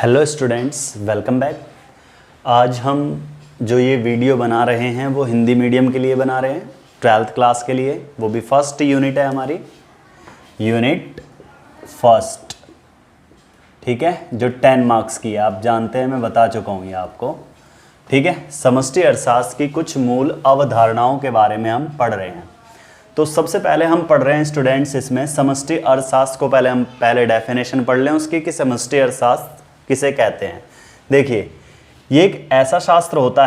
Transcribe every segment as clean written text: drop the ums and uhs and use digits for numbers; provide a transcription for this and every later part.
Hello students, welcome back. आज हम जो ये वीडियो बना रहे हैं वो हिंदी मीडियम के लिए बना रहे हैं, 12th क्लास के लिए। वो भी फर्स्ट यूनिट है हमारी, यूनिट फर्स्ट, ठीक है, जो 10 मार्क्स की है। आप जानते हैं, मैं बता चुका हूँ ये आपको, ठीक है। समष्टि अर्थशास्त्र की कुछ मूल अवधारणाओं के बारे में हम पढ़ रहे हैं। तो सबसे पहले हम पढ़ रहे हैं स्टूडेंट्स इसमें समष्टि अर्थशास्त्र को पहले डेफिनेशन पढ़ लें उसकी कि समष्टि अर्थशास्त्र किसे कहते हैं। देखिए, ये एक ऐसा शास्त्र होता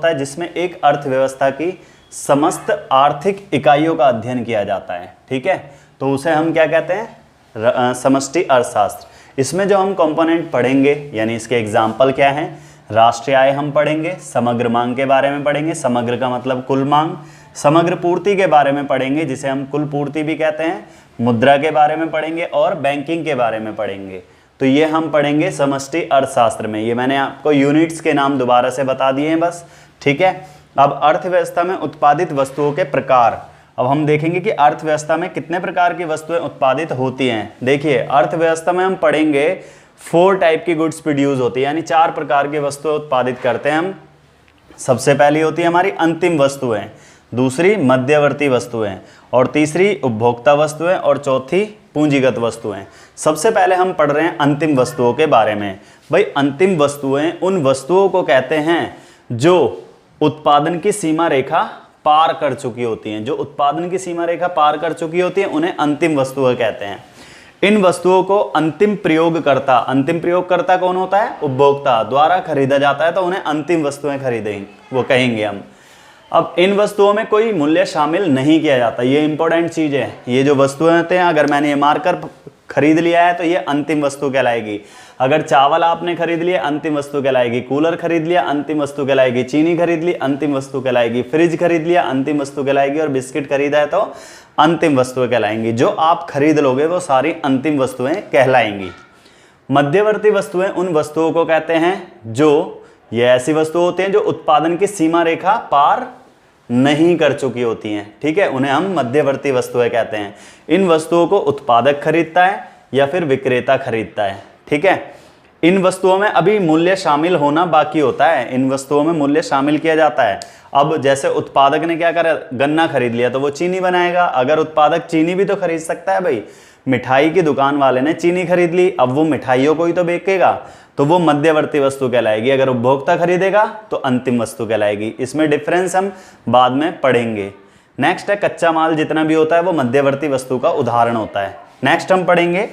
है जिसमें एक अर्थव्यवस्था की समस्त आर्थिक इकाइयों का अध्ययन किया जाता है, ठीक है। तो उसे हम क्या कहते हैं, समष्टि अर्थशास्त्र। इसमें जो हम कंपोनेंट पढ़ेंगे, यानी इसके एग्जाम्पल क्या हैं, राष्ट्रीय आय हम पढ़ेंगे, समग्र मांग के बारे में पढ़ेंगे, समग्र का मतलब कुल मांग, समग्र पूर्ति के बारे में पढ़ेंगे जिसे हम कुल पूर्ति भी कहते हैं, मुद्रा के बारे में पढ़ेंगे और बैंकिंग के बारे में पढ़ेंगे। तो ये हम पढ़ेंगे समष्टि अर्थशास्त्र में। ये मैंने आपको यूनिट्स के नाम दोबारा से बता दिए हैं बस, ठीक है। अब अर्थव्यवस्था में उत्पादित वस्तुओं के प्रकार, अब हम देखेंगे कि अर्थव्यवस्था में कितने प्रकार की वस्तुएं उत्पादित होती हैं। देखिए, अर्थव्यवस्था में हम पढ़ेंगे 4 टाइप की गुड्स प्रोड्यूस होती है, यानी 4 प्रकार की वस्तुएं उत्पादित करते हैं हम। सबसे पहली होती है हमारी अंतिम वस्तुएं, दूसरी मध्यवर्ती वस्तुएं, और तीसरी उपभोक्ता वस्तुएं, और चौथी पूंजीगत वस्तुएं। सबसे पहले हम पढ़ रहे हैं अंतिम वस्तुओं के बारे में। भाई, अंतिम वस्तुएं उन वस्तुओं को कहते हैं जो उत्पादन की सीमा रेखा पार कर चुकी होती हैं। जो उत्पादन की सीमा रेखा पार कर चुकी होती हैं उन्हें अंतिम वस्तुएं कहते हैं। इन वस्तुओं को अंतिम प्रयोगकर्ता कौन होता है, उपभोक्ता द्वारा खरीदा जाता है, तो उन्हें अंतिम वस्तुएं खरीदेंगे, वो कहेंगे हम। अब इन वस्तुओं में कोई मूल्य शामिल नहीं किया जाता, ये इंपॉर्टेंट चीज है। ये जो वस्तुएं होते हैं, अगर मैंने ये मार्कर खरीद लिया है तो ये अंतिम वस्तु कहलाएगी। अगर चावल आपने खरीद लिया, अंतिम वस्तु कहलाएगी। कूलर खरीद लिया, अंतिम वस्तु कहलाएगी। चीनी खरीद ली, अंतिम वस्तु कहलाएगी। फ्रिज खरीद लिया, अंतिम वस्तु कहलाएगी। और बिस्किट खरीदा है तो अंतिम वस्तुएं कहलाएंगी। जो आप खरीद लोगे वो सारी अंतिम वस्तुएं कहलाएंगी। मध्यवर्ती वस्तुएं उन वस्तुओं को कहते हैं जो, ये ऐसी वस्तु होती हैं जो उत्पादन की सीमा रेखा पार नहीं कर चुकी होती हैं, ठीक है, उन्हें हम मध्यवर्ती वस्तुएं कहते हैं। इन वस्तुओं को उत्पादक खरीदता है या फिर विक्रेता खरीदता है, ठीक है। इन वस्तुओं में अभी मूल्य शामिल होना बाकी होता है, इन वस्तुओं में मूल्य शामिल किया जाता है। अब जैसे उत्पादक ने क्या करा, गन्ना खरीद लिया तो वो चीनी बनाएगा। अगर उत्पादक चीनी भी तो खरीद सकता है भाई। मिठाई की दुकान वाले ने चीनी खरीद ली, अब वो मिठाइयों को ही तो बेचेगा, तो वो मध्यवर्ती वस्तु कहलाएगी। अगर उपभोक्ता खरीदेगा तो अंतिम वस्तु कहलाएगी। इसमें डिफरेंस हम बाद में पढ़ेंगे। नेक्स्ट है कच्चा माल, जितना भी होता है वो मध्यवर्ती वस्तु का उदाहरण होता है। नेक्स्ट हम पढ़ेंगे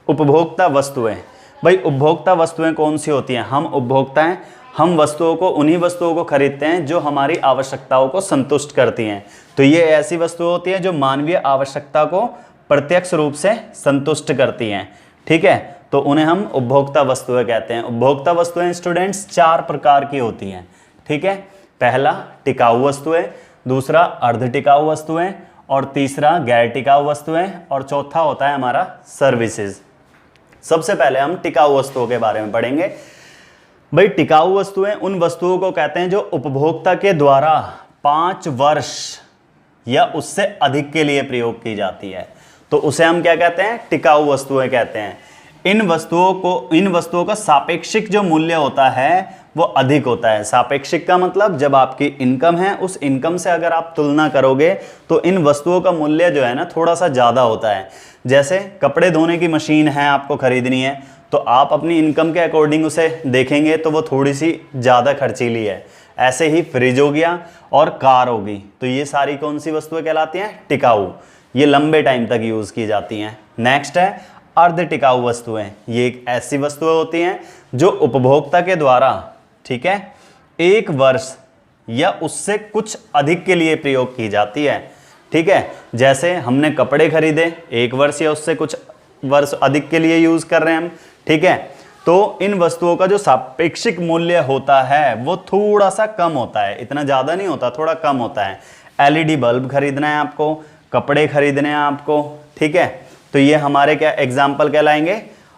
उपभोक्ता वस्तुएं। भाई, उपभोक्ता वस्तुएं कौन सी होती हैं, हम उपभोक्ता हैं, हम उन्हीं वस्तुओं को खरीदते हैं जो हमारी आवश्यकताओं को संतुष्ट करती हैं। तो ये ऐसी वस्तुएं होती हैं जो मानवीय आवश्यकता को प्रत्यक्ष रूप से संतुष्ट करती हैं, ठीक है। तो उन्हें हम उपभोक्ता वस्तुएं कहते हैं। उपभोक्ता वस्तुएं स्टूडेंट्स 4 प्रकार की होती हैं, ठीक है। पहला टिकाऊ वस्तुएं, दूसरा अर्ध टिकाऊ वस्तुएं, और तीसरा गैर टिकाऊ वस्तुएं, और चौथा होता है हमारा सर्विसेज। सबसे पहले हम टिकाऊ वस्तुओं के बारे में पढ़ेंगे। भाई, टिकाऊ वस्तुएं उन वस्तुओं को कहते हैं जो उपभोक्ता के द्वारा 5 वर्ष या उससे अधिक के लिए प्रयोग की जाती है, तो उसे हम क्या कहते हैं, टिकाऊ वस्तुएं कहते हैं। इन वस्तुओं का सापेक्षिक जो मूल्य होता है वो अधिक होता है। सापेक्षिक का मतलब जब आपकी इनकम है, उस इनकम से अगर आप तुलना करोगे तो इन वस्तुओं का मूल्य जो है ना थोड़ा सा ज़्यादा होता है। जैसे कपड़े धोने की मशीन है, आपको खरीदनी है, तो आप अपनी इनकम के अकॉर्डिंग उसे देखेंगे तो वो थोड़ी सी ज़्यादा खर्चीली है। ऐसे ही फ्रिज हो गया और कार होगी, तो ये सारी कौन सी वस्तुएं कहलाती हैं, टिकाऊ। ये लंबे टाइम तक यूज़ की जाती हैं। नेक्स्ट है अर्ध टिकाऊ वस्तुएं। ये एक ऐसी वस्तुएं होती हैं जो उपभोक्ता के द्वारा, ठीक है, 1 वर्ष या उससे कुछ अधिक के लिए प्रयोग की जाती है, ठीक है। जैसे हमने कपड़े खरीदे, 1 वर्ष या उससे कुछ वर्ष अधिक के लिए यूज कर रहे हैं हम, ठीक है। तो इन वस्तुओं का जो सापेक्षिक मूल्य होता है वो थोड़ा सा कम होता है, इतना ज़्यादा नहीं होता, थोड़ा कम होता है। LED बल्ब खरीदना है आपको, कपड़े खरीदने हैं आपको, ठीक है, तो ये हमारे क्या एग्जाम्पल कहलाएंगे,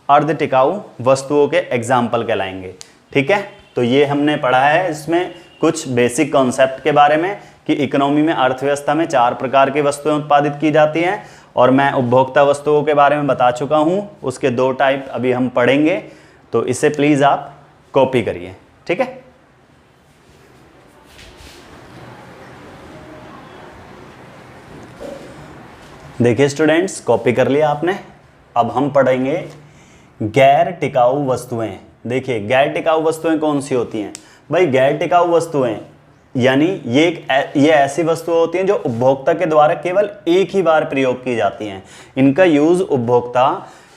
अर्ध टिकाऊ वस्तुओं के एग्जाम्पल कहलाएंगे, ठीक है। तो ये हमने पढ़ा है इसमें कुछ बेसिक कॉन्सेप्ट के बारे में कि इकोनॉमी में, अर्थव्यवस्था में 4 प्रकार की वस्तुएं उत्पादित की जाती हैं और मैं उपभोक्ता वस्तुओं के बारे में बता चुका हूँ, उसके 2 टाइप अभी हम पढ़ेंगे, तो इसे प्लीज़ आप कॉपी करिए, ठीक है। देखिए स्टूडेंट्स, कॉपी कर लिया आपने। अब हम पढ़ेंगे गैर टिकाऊ वस्तुएं। देखिए गैर टिकाऊ वस्तुएं कौन सी होती हैं भाई? गैर टिकाऊ वस्तुएं यानी ये ऐसी वस्तुएं होती हैं जो उपभोक्ता के द्वारा केवल एक ही बार प्रयोग की जाती हैं। इनका यूज उपभोक्ता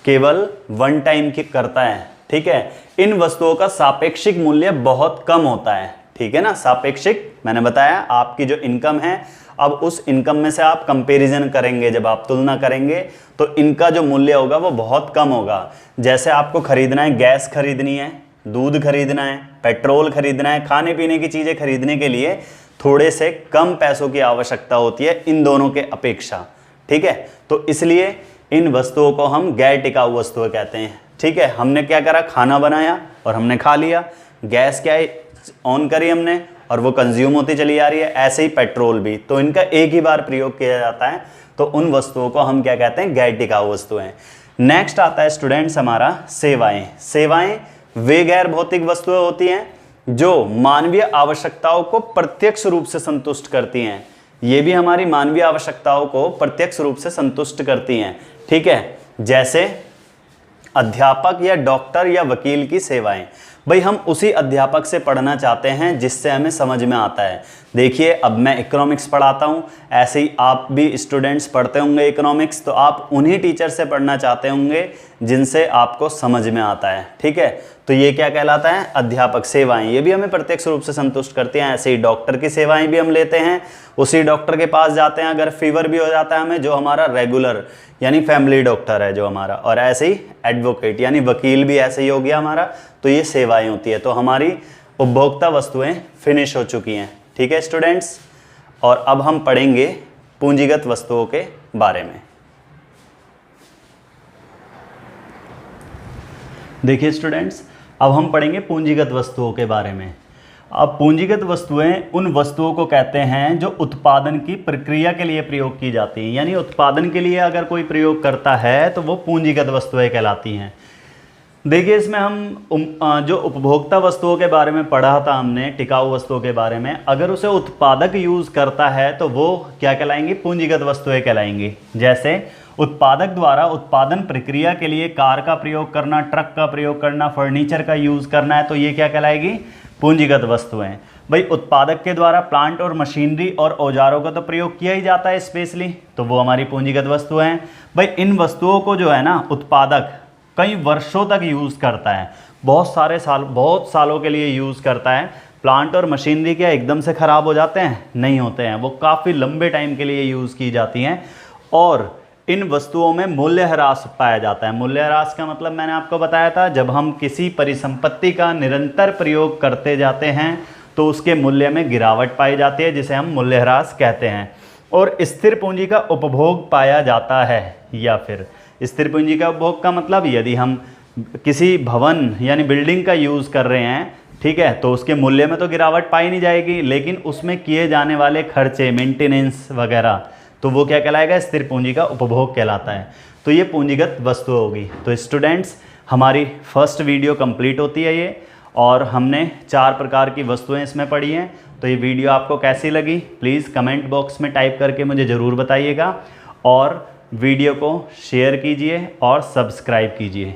केवल वन टाइम करता है, ठीक है। इन वस्तुओं का सापेक्षिक मूल्य बहुत कम होता है, ठीक है ना। सापेक्षिक मैंने बताया, आपकी जो इनकम है, अब उस इनकम में से आप कंपैरिजन करेंगे, जब आप तुलना करेंगे तो इनका जो मूल्य होगा वो बहुत कम होगा। जैसे आपको खरीदना है, गैस खरीदनी है, दूध खरीदना है, पेट्रोल खरीदना है, खाने पीने की चीज़ें खरीदने के लिए थोड़े से कम पैसों की आवश्यकता होती है इन दोनों के अपेक्षा, ठीक है। तो इसलिए इन वस्तुओं को हम गैर टिकाऊ वस्तुएं कहते हैं, ठीक है। हमने क्या करा, खाना बनाया और हमने खा लिया, गैस क्या है ऑन करी हमने और वो कंज्यूम होती चली आ रही है, ऐसे ही पेट्रोल भी, तो इनका एक ही बार प्रयोग किया जाता है, तो उन वस्तुओं को हम क्या कहते हैं, गैर टिकाऊ वस्तुएं। नेक्स्ट आता है स्टूडेंट्स हमारा सेवाएं। सेवाएं वे गैर भौतिक वस्तुएं होती हैं जो मानवीय आवश्यकताओं को प्रत्यक्ष रूप से संतुष्ट करती हैं। ये भी हमारी मानवीय आवश्यकताओं को प्रत्यक्ष रूप से संतुष्ट करती हैं, ठीक है। जैसे अध्यापक या डॉक्टर या वकील की सेवाएं। भाई हम उसी अध्यापक से पढ़ना चाहते हैं जिससे हमें समझ में आता है। देखिए अब मैं इकोनॉमिक्स पढ़ाता हूँ, ऐसे ही आप भी स्टूडेंट्स पढ़ते होंगे इकोनॉमिक्स, तो आप उन्हीं टीचर से पढ़ना चाहते होंगे जिनसे आपको समझ में आता है, ठीक है। तो ये क्या कहलाता है, अध्यापक सेवाएं। ये भी हमें प्रत्यक्ष रूप से संतुष्ट करती हैं। ऐसे ही डॉक्टर की सेवाएं भी हम लेते हैं, उसी डॉक्टर के पास जाते हैं अगर फीवर भी हो जाता है हमें, जो हमारा रेगुलर यानी फैमिली डॉक्टर है जो हमारा। और ऐसे ही एडवोकेट यानी वकील भी ऐसे ही हो गया हमारा। तो ये सेवाएं होती है। तो हमारी उपभोक्ता वस्तुएं फिनिश हो चुकी हैं, ठीक है स्टूडेंट्स। और अब हम पढ़ेंगे पूंजीगत वस्तुओं के बारे में। देखिए स्टूडेंट्स, अब हम पढ़ेंगे पूंजीगत वस्तुओं के बारे में। अब पूंजीगत वस्तुएं उन वस्तुओं को कहते हैं जो उत्पादन की प्रक्रिया के लिए प्रयोग की जाती हैं। यानी उत्पादन के लिए अगर कोई प्रयोग करता है तो वो पूंजीगत वस्तुएं कहलाती हैं। देखिए इसमें हम जो उपभोक्ता वस्तुओं के बारे में पढ़ा था हमने, टिकाऊ वस्तुओं के बारे में, अगर उसे उत्पादक यूज़ करता है तो वो क्या कहलाएंगी, पूंजीगत वस्तुएं कहलाएंगी। जैसे उत्पादक द्वारा उत्पादन प्रक्रिया के लिए कार का प्रयोग करना, ट्रक का प्रयोग करना, फर्नीचर का यूज़ करना है, तो ये क्या कहलाएगी, पूंजीगत वस्तुएं। भाई उत्पादक के द्वारा प्लांट और मशीनरी और औजारों का तो प्रयोग किया ही जाता है स्पेशली, तो वो हमारी पूंजीगत वस्तुएं हैं। भाई इन वस्तुओं को जो है ना उत्पादक कई वर्षों तक यूज़ करता है, बहुत सालों के लिए यूज़ करता है। प्लांट और मशीनरी क्या एकदम से ख़राब हो जाते हैं, नहीं होते हैं, वो काफ़ी लंबे टाइम के लिए यूज़ की जाती हैं। और इन वस्तुओं में मूल्य ह्रास पाया जाता है। मूल्य ह्रास का मतलब मैंने आपको बताया था, जब हम किसी परिसंपत्ति का निरंतर प्रयोग करते जाते हैं तो उसके मूल्य में गिरावट पाई जाती है, जिसे हम मूल्य ह्रास कहते हैं। और स्थिर पूंजी का उपभोग पाया जाता है, या फिर स्थिर पूंजी का उपभोग का मतलब यदि हम किसी भवन यानी बिल्डिंग का यूज़ कर रहे हैं, ठीक है, तो उसके मूल्य में तो गिरावट पाई नहीं जाएगी, लेकिन उसमें किए जाने वाले खर्चे, मेंटेनेंस वगैरह, तो वो क्या कहलाएगा, स्थिर पूंजी का उपभोग कहलाता है। तो ये पूंजीगत वस्तु होगी। तो स्टूडेंट्स हमारी फर्स्ट वीडियो कंप्लीट होती है ये, और हमने 4 प्रकार की वस्तुएं इसमें पढ़ी हैं। तो ये वीडियो आपको कैसी लगी प्लीज़ कमेंट बॉक्स में टाइप करके मुझे ज़रूर बताइएगा, और वीडियो को शेयर कीजिए और सब्सक्राइब कीजिए।